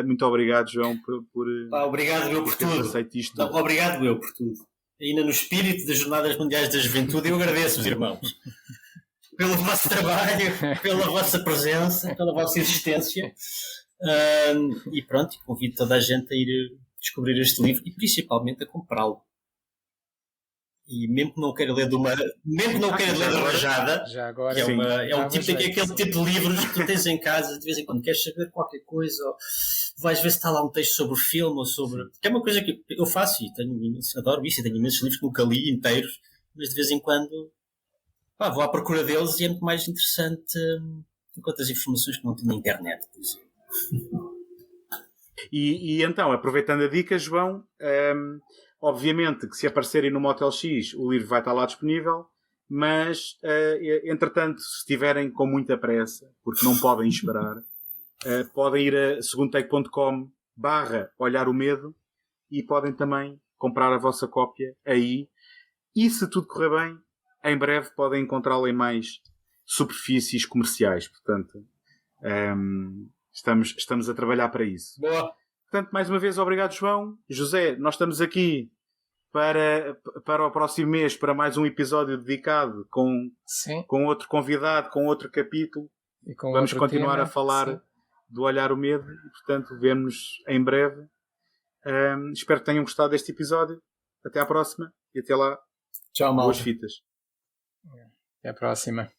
Muito obrigado, João, por obrigado eu por tudo. Aceito isto. Não, obrigado eu por tudo. Ainda no espírito das Jornadas Mundiais da Juventude, eu agradeço, irmãos, pelo vosso trabalho, pela vossa presença, pela vossa existência. E pronto, convido toda a gente a ir descobrir este livro e principalmente a comprá-lo. E mesmo que não queira ler de Rajada, já agora, que é aquele tipo de livros que tu tens em casa de vez em quando queres saber qualquer coisa, ou vais ver se está lá um texto sobre o filme ou sobre... Que é uma coisa que eu faço e adoro isso, e tenho imensos livros que nunca li inteiros, mas de vez em quando vou à procura deles e é muito mais interessante Enquanto as informações que não tinha internet, por exemplo. E então, aproveitando a dica, João, obviamente que se aparecerem no Motel X, o livro vai estar lá disponível, mas, entretanto, se estiverem com muita pressa, porque não podem esperar, podem ir a segundotake.com/olhar o medo e podem também comprar a vossa cópia aí. E se tudo correr bem, em breve podem encontrá-la em mais superfícies comerciais. Portanto, estamos a trabalhar para isso. Boa! Portanto, mais uma vez, obrigado, João. José, nós estamos aqui para o próximo mês, para mais um episódio dedicado com outro convidado, com outro capítulo. E com vamos outro continuar tema, a falar do Olhar o Medo e, portanto, vemo-nos em breve. Espero que tenham gostado deste episódio. Até à próxima e até lá. Tchau, malta. Boas fitas. Até à próxima.